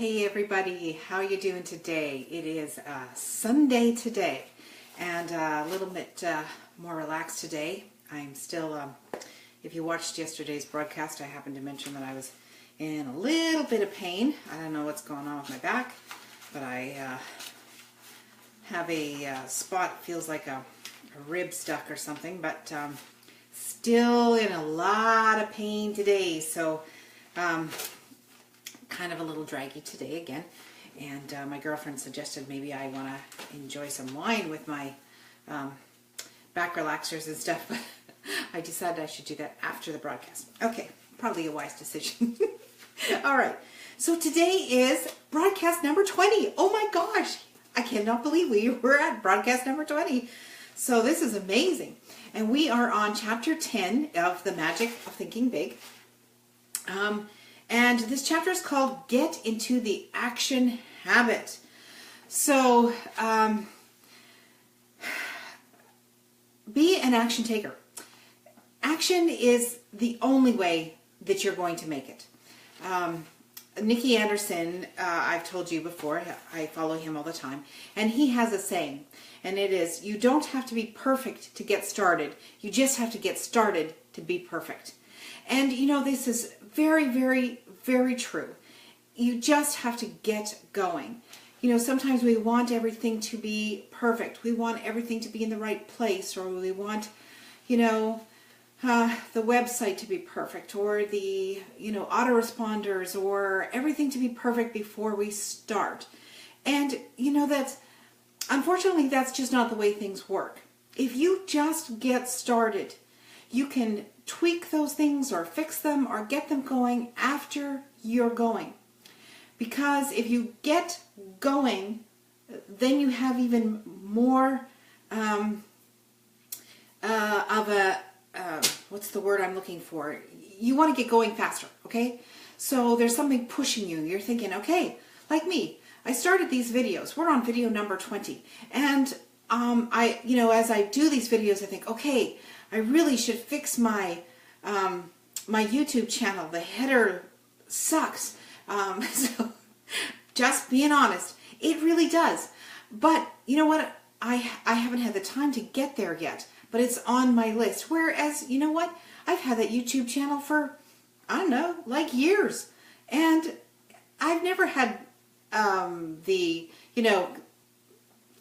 Hey everybody, how are you doing today? It is Sunday today and a little bit more relaxed today. I'm still, if you watched yesterday's broadcast, I happened to mention that I was in a little bit of pain. I don't know what's going on with my back, but I have a spot, feels like a rib stuck or something, but still in a lot of pain today. So kind of a little draggy today again, and my girlfriend suggested maybe I want to enjoy some wine with my back relaxers and stuff, but I decided I should do that after the broadcast. Okay, probably a wise decision. All right, so today is broadcast number 20. Oh my gosh, I cannot believe we were at broadcast number 20. So this is amazing, and we are on chapter 10 of The Magic of Thinking Big. And this chapter is called Get into the Action Habit. So, be an action taker. Action is the only way that you're going to make it. Nikki Anderson, I've told you before, I follow him all the time, and he has a saying, and it is, you don't have to be perfect to get started. You just have to get started to be perfect. And you know, this is very, very, very true. You just have to get going. You know, sometimes we want everything to be perfect. We want everything to be in the right place, or we want, you know, the website to be perfect, or the, you know, autoresponders, or everything to be perfect before we start. And, you know, unfortunately, that's just not the way things work. If you just get started, you can tweak those things or fix them or get them going after you're going. Because if you get going, then you have even more of a, what's the word I'm looking for? You want to get going faster, okay? So there's something pushing you. You're thinking, okay, like me, I started these videos. We're on video number 20. And you know, as I do these videos, I think, okay, I really should fix my my YouTube channel. The header sucks. So just being honest, it really does. But you know what? I haven't had the time to get there yet, but it's on my list. Whereas, you know what? I've had that YouTube channel for, I don't know, like years. And I've never had you know,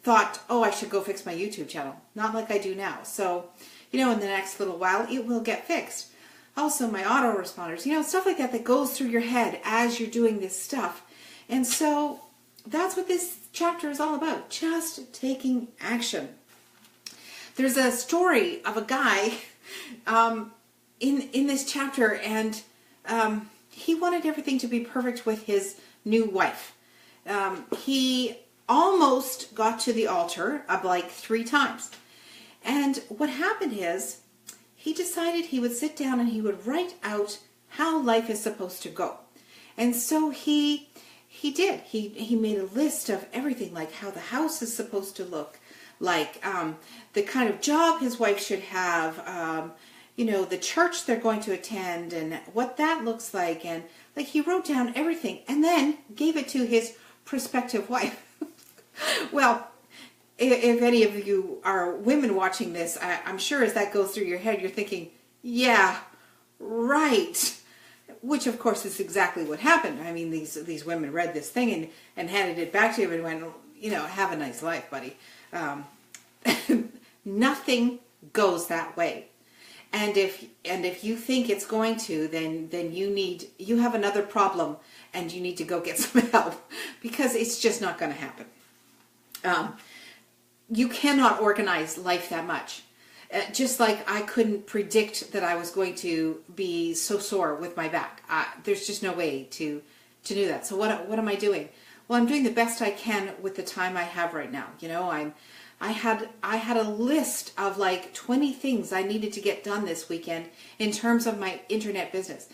thought, oh, I should go fix my YouTube channel. Not like I do now. So, you know, in the next little while, it will get fixed. Also, my autoresponders, you know, stuff like that goes through your head as you're doing this stuff. And so that's what this chapter is all about, just taking action. There's a story of a guy in this chapter, and he wanted everything to be perfect with his new wife. He almost got to the altar like 3 times. And what happened is, he decided he would sit down and he would write out how life is supposed to go. And so he did. He made a list of everything, like how the house is supposed to look, like the kind of job his wife should have, you know, the church they're going to attend and what that looks like. And like he wrote down everything and then gave it to his prospective wife. Well, if any of you are women watching this, I'm sure as that goes through your head, you're thinking, yeah, right. Which, of course, is exactly what happened. I mean, these women read this thing and handed it back to him and went, you know, have a nice life, buddy. Nothing goes that way. And if you think it's going to, then you have another problem and you need to go get some help, because it's just not going to happen. You cannot organize life that much. Just like I couldn't predict that I was going to be so sore with my back. There's just no way to do that. So what am I doing? Well, I'm doing the best I can with the time I have right now. You know, I had a list of like 20 things I needed to get done this weekend in terms of my internet business.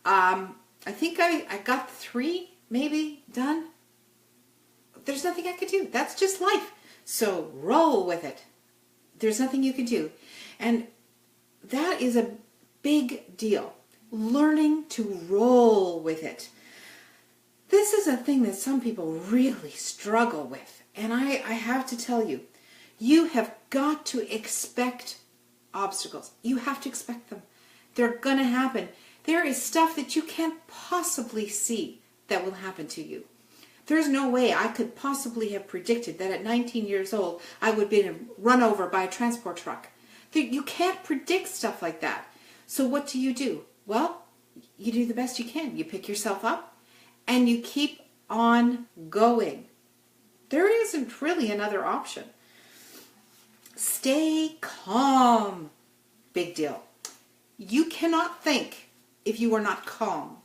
I think I got 3 maybe done. There's nothing I could do. That's just life. So roll with it. There's nothing you can do. And that is a big deal. Learning to roll with it. This is a thing that some people really struggle with. And I have to tell you, you have got to expect obstacles. You have to expect them. They're going to happen. There is stuff that you can't possibly see that will happen to you. There's no way I could possibly have predicted that at 19 years old I would be run over by a transport truck. You can't predict stuff like that. So what do? Well, you do the best you can. You pick yourself up and you keep on going. There isn't really another option. Stay calm. Big deal. You cannot think if you are not calm.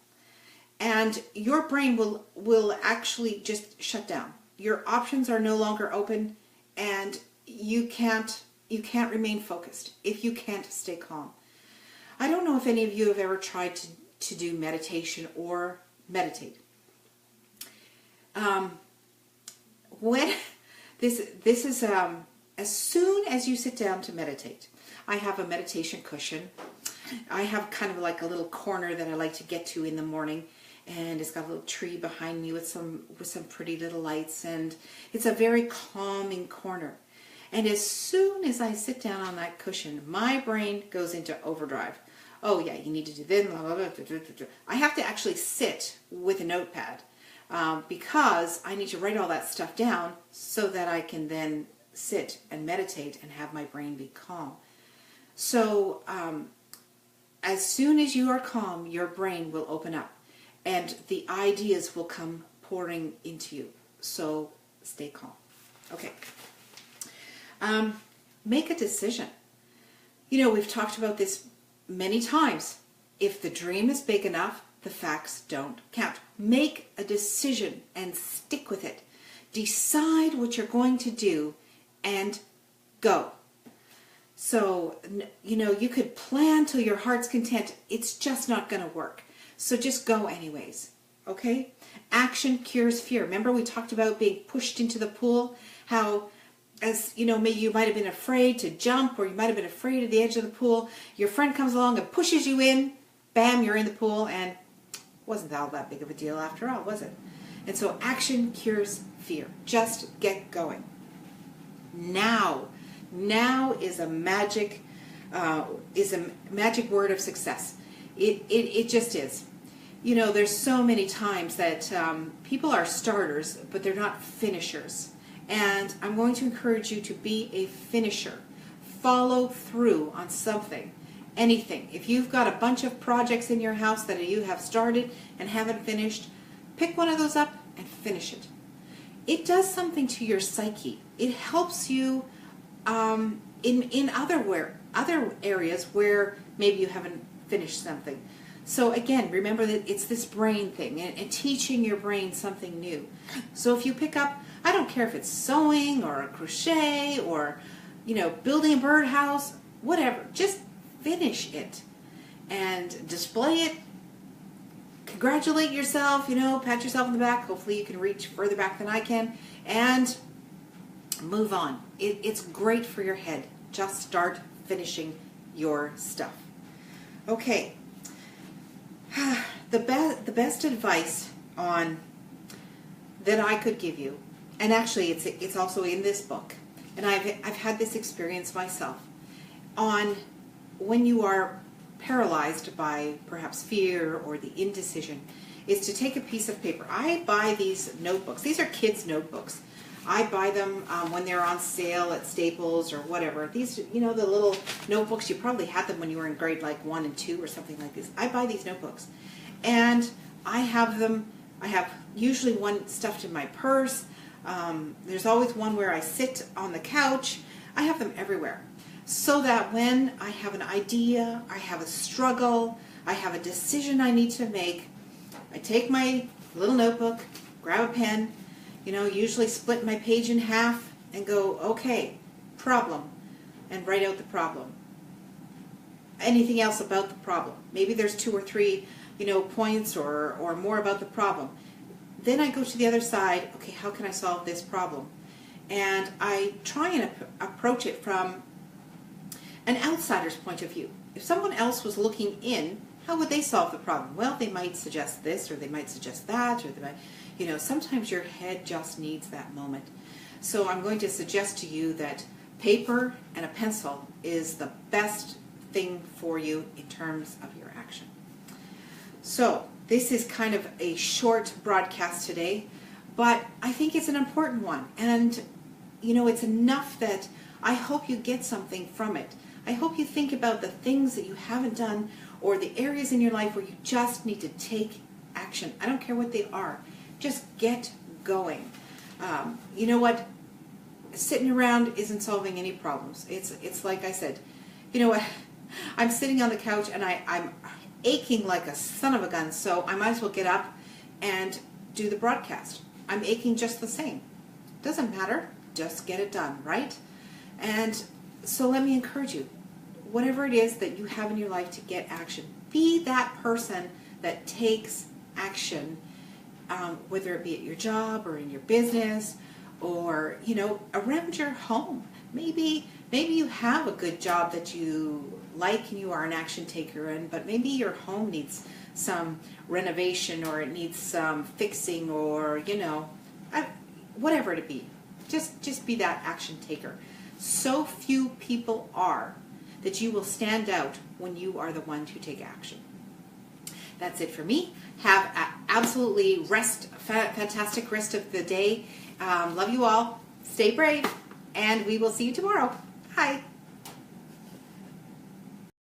And your brain will actually just shut down. Your options are no longer open, and you can't remain focused if you can't stay calm. I don't know if any of you have ever tried to do meditation or meditate. When this is as soon as you sit down to meditate, I have a meditation cushion. I have kind of like a little corner that I like to get to in the morning, and it's got a little tree behind me with some pretty little lights, and it's a very calming corner. And as soon as I sit down on that cushion, my brain goes into overdrive. Oh yeah, you need to do this. Blah, blah, blah, blah, blah, blah. I have to actually sit with a notepad because I need to write all that stuff down so that I can then sit and meditate and have my brain be calm. So as soon as you are calm, your brain will open up and the ideas will come pouring into you. So stay calm. Okay. Make a decision. You know, we've talked about this many times. If the dream is big enough, the facts don't count. Make a decision and stick with it. Decide what you're going to do and go. So, you know, you could plan till your heart's content. It's just not going to work. So just go anyways. Okay? Action cures fear. Remember we talked about being pushed into the pool? How, as you know, maybe you might have been afraid to jump, or you might have been afraid of the edge of the pool. Your friend comes along and pushes you in. Bam, you're in the pool, and wasn't all that big of a deal after all, was it? And so action cures fear. Just get going. Now is a magic word of success. It just is. You know, there's so many times that people are starters, but they're not finishers. And I'm going to encourage you to be a finisher. Follow through on something, anything. If you've got a bunch of projects in your house that you have started and haven't finished, pick one of those up and finish it. It does something to your psyche. It helps you in other areas where maybe you haven't finished something. So again, remember that it's this brain thing and teaching your brain something new. So if you pick up, I don't care if it's sewing or a crochet or, you know, building a birdhouse, whatever, just finish it and display it. Congratulate yourself, you know, pat yourself on the back. Hopefully you can reach further back than I can, and move on. It's great for your head. Just start finishing your stuff. Okay. The best advice on that I could give you, and actually it's also in this book, and I've had this experience myself, on when you are paralyzed by perhaps fear or the indecision, is to take a piece of paper. I buy these notebooks. These are kids' notebooks. I buy them when they're on sale at Staples or whatever. These, you know, the little notebooks, you probably had them when you were in grade like 1 and 2 or something like this. I buy these notebooks. And I have them, I have usually one stuffed in my purse. There's always one where I sit on the couch. I have them everywhere. So that when I have an idea, I have a struggle, I have a decision I need to make, I take my little notebook, grab a pen, you know, usually split my page in half and go, okay, problem, and write out the problem. Anything else about the problem? Maybe there's 2 or 3, you know, points or more about the problem. Then I go to the other side, okay, how can I solve this problem? And I try and approach it from an outsider's point of view. If someone else was looking in How would they solve the problem? Well, they might suggest this, or they might suggest that, or they might, sometimes your head just needs that moment. So I'm going to suggest to you that paper and a pencil is the best thing for you in terms of your action. So this is kind of a short broadcast today, but I think it's an important one. And, it's enough that I hope you get something from it. I hope you think about the things that you haven't done or the areas in your life where you just need to take action. I don't care what they are. Just get going. You know what? Sitting around isn't solving any problems. It's like I said, you know what? I'm sitting on the couch and I'm aching like a son of a gun, so I might as well get up and do the broadcast. I'm aching just the same. Doesn't matter. Just get it done, right? And so let me encourage you. Whatever it is that you have in your life to get action, be that person that takes action, whether it be at your job or in your business or, around your home. Maybe you have a good job that you like and you are an action taker in, but maybe your home needs some renovation or it needs some fixing or, whatever it be. Just be that action taker. So few people are that you will stand out when you are the one to take action. That's it for me. Have an absolutely fantastic rest of the day. Love you all. Stay brave, and we will see you tomorrow. Bye.